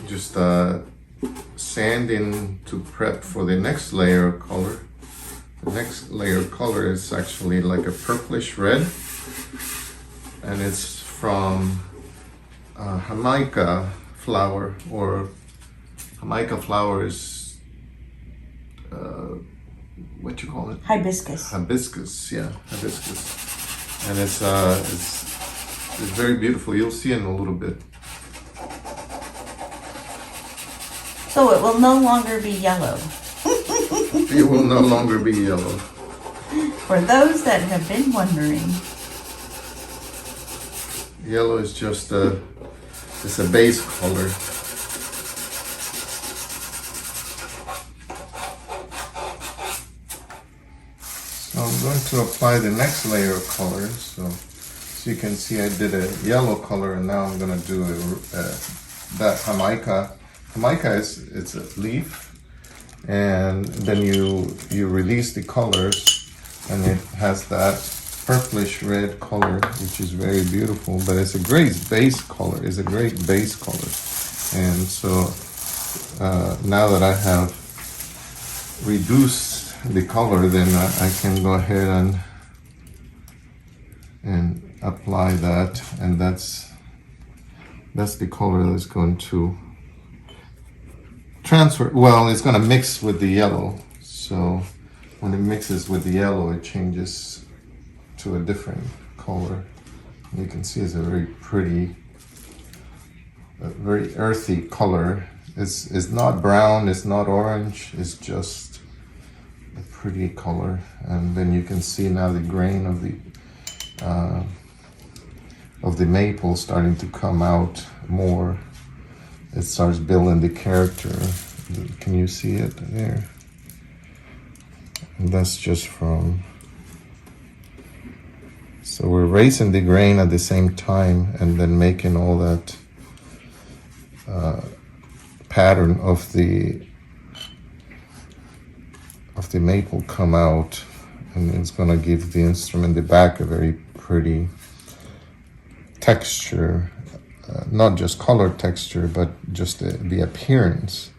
just sanding to prep for the next layer of color. The next layer of color is actually like a purplish red, and it's from Jamaica flower, or Jamaica flower is what you call it? Hibiscus. Hibiscus, yeah, hibiscus, and it's very beautiful. You'll see in a little bit. So it will no longer be yellow. It will no longer be yellow. For those that have been wondering. Yellow is just it's a base color. So I'm going to apply the next layer of color. So you can see I did a yellow color, and now I'm going to do that Jamaica. Jamaica it's a leaf, and then you release the colors, and it has that purplish red color, which is very beautiful. But it's a great base color. It's a great base color, and so now that I have reduced the color, then I can go ahead and apply that, and that's the color that's going to transfer. Well, it's going to mix with the yellow, so when it mixes with the yellow, it changes to a different color. You can see it's a very pretty, very earthy color. It's not brown, it's not orange, it's just a pretty color. And then you can see now the grain of the maple starting to come out more. It starts building the character. Can you see it there? And that's just from... So we're raising the grain at the same time, and then making all that pattern of the maple come out, and it's gonna give the instrument, the back, a very pretty texture. Not just color texture, but just the appearance.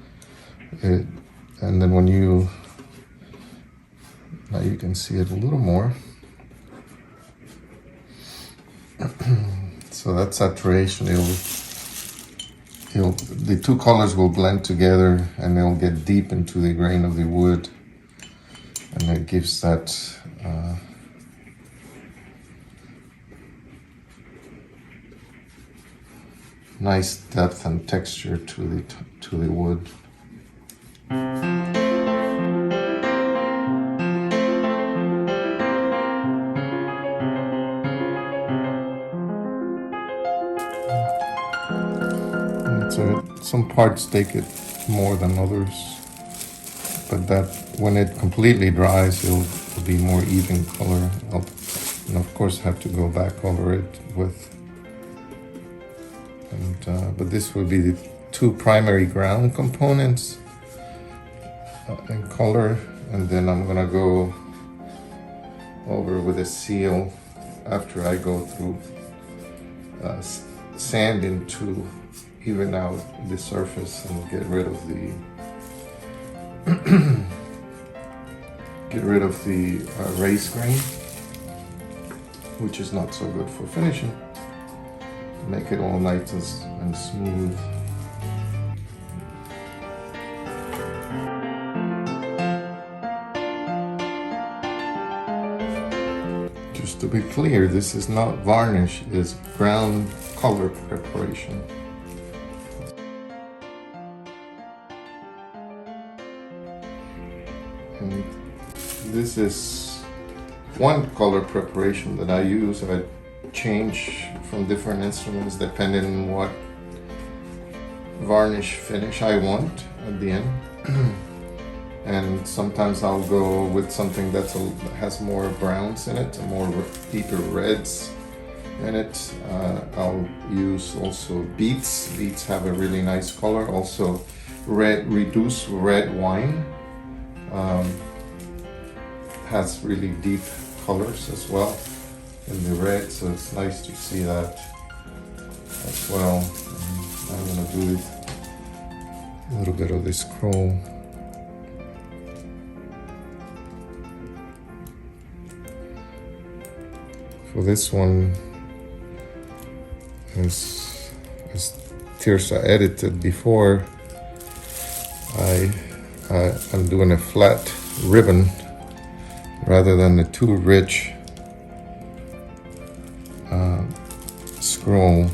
And then when now you can see it a little more. So that saturation, the two colors will blend together, and they'll get deep into the grain of the wood, and it gives that nice depth and texture to the wood. So some parts take it more than others, but that when it completely dries, it'll be more even color. And of course have to go back over it with. But this will be the two primary ground components in color, and then I'm gonna go over with a seal after I go through sanding to even out the surface and get rid of the raised grain, which is not so good for finishing. Make it all nice and smooth. Just to be clear, this is not varnish, it's ground color preparation. And this is one color preparation that I use. I change from different instruments depending on what varnish finish I want at the end. And sometimes I'll go with something that has more browns in it, more deeper reds in it. I'll use also beets. Beets have a really nice color. Also reduced red wine has really deep colors as well in the red, so it's nice to see that as well. I'm gonna do a little bit of this chrome. For this one, as Tirsa edited before, I'm doing a flat ribbon rather than the too rich scroll.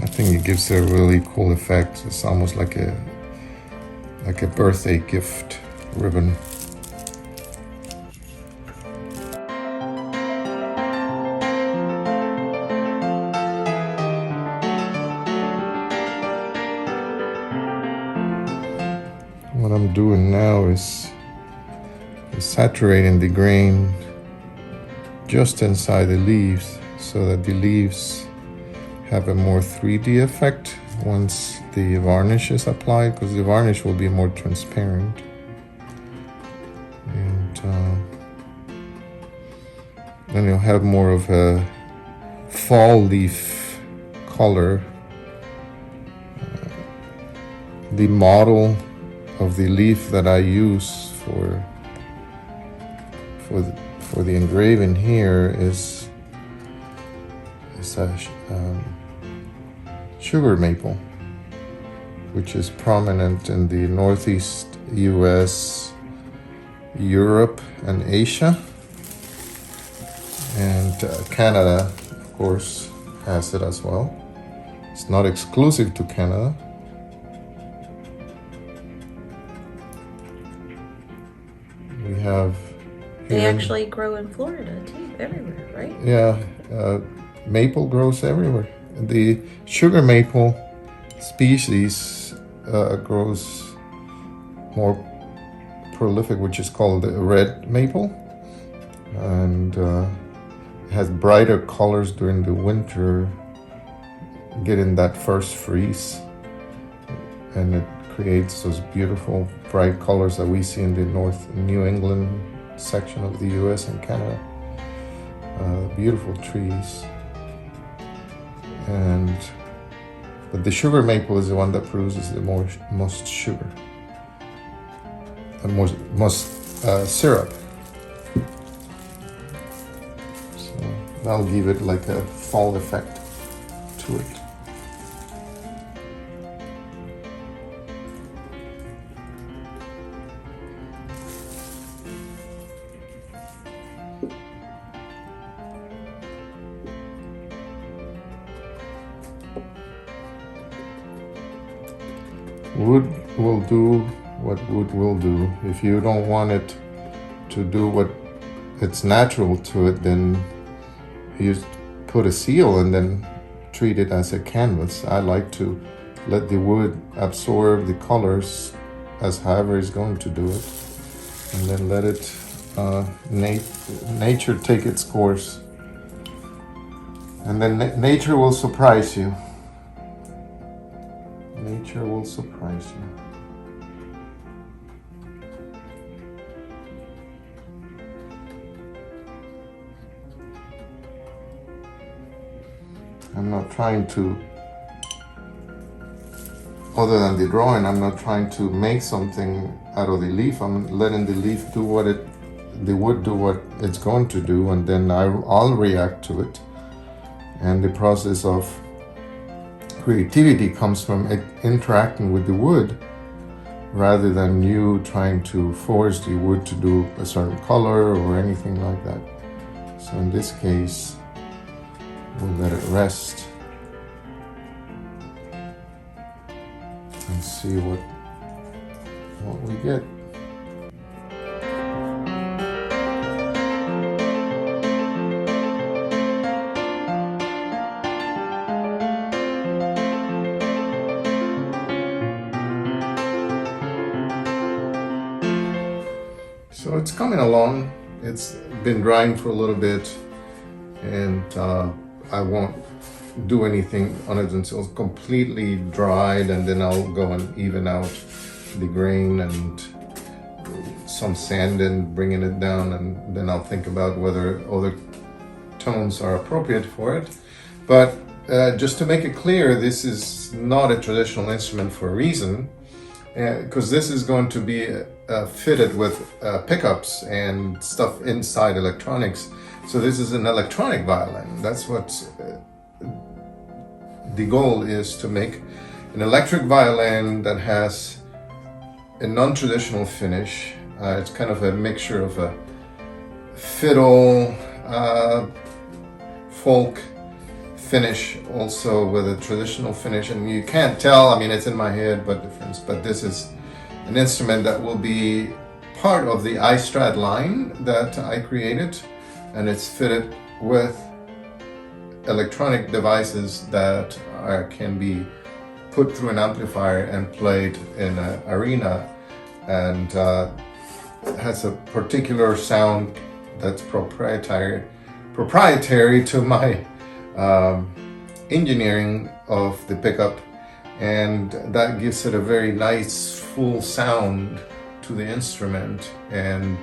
I think it gives a really cool effect. It's almost like a birthday gift ribbon. What I'm doing now is saturating the grain just inside the leaves so that the leaves have a more 3D effect once the varnish is applied, because the varnish will be more transparent. And then you'll have more of a fall leaf color. The model of the leaf that I use for the engraving here is a sugar maple, which is prominent in the Northeast US, Europe, and Asia. And Canada, of course, has it as well. It's not exclusive to Canada. We have They actually grow in Florida too, everywhere, right? Yeah, maple grows everywhere. The sugar maple species grows more prolific, which is called the red maple, and it has brighter colors during the winter, getting that first freeze, and it creates those beautiful bright colors that we see in the North New England section of the US and Canada. Beautiful trees. But the sugar maple is the one that produces the most sugar and most syrup. So that'll give it like a fall effect to it. Wood will do what wood will do. If you don't want it to do what it's natural to it, then you put a seal and then treat it as a canvas. I like to let the wood absorb the colors as however it's going to do it, and then let it nature take its course, and then nature will surprise you. Nature will surprise you. I'm not trying to, other than the drawing, I'm not trying to make something out of the leaf. I'm letting the leaf do the wood do what it's going to do, and then I'll react to it. And the process of creativity comes from interacting with the wood rather than you trying to force the wood to do a certain color or anything like that. So in this case, we'll let it rest and see what we get. So it's coming along. It's been drying for a little bit, and I won't do anything on it until it's completely dried, and then I'll go and even out the grain and some sand and bringing it down, and then I'll think about whether other tones are appropriate for it. But just to make it clear, this is not a traditional instrument for a reason, because this is going to be fitted with pickups and stuff inside electronics. So this is an electronic violin. That's what the goal is, to make an electric violin that has a non-traditional finish. It's kind of a mixture of a fiddle, folk finish, also with a traditional finish. And you can't tell, I mean, it's in my head, but this is an instrument that will be part of the iStrad line that I created, and it's fitted with electronic devices that can be put through an amplifier and played in an arena, and has a particular sound that's proprietary to my engineering of the pickup, and that gives it a very nice full sound to the instrument, and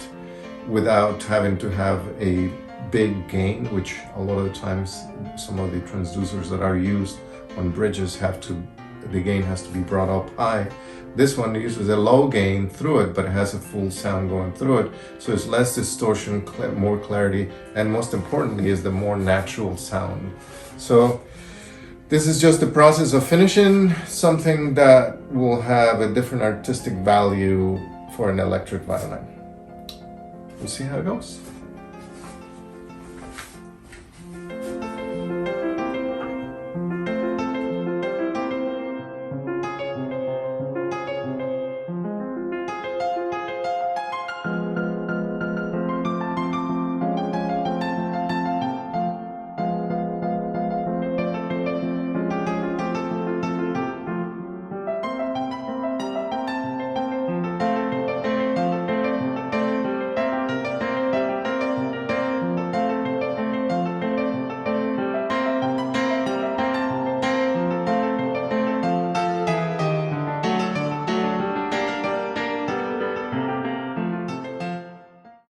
without having to have a big gain, which a lot of the times some of the transducers that are used on bridges the gain has to be brought up high. This one uses a low gain through it, but it has a full sound going through it, so it's less distortion, more clarity, and most importantly is the more natural sound. So this is just the process of finishing something that will have a different artistic value for an electric violin. We'll see how it goes.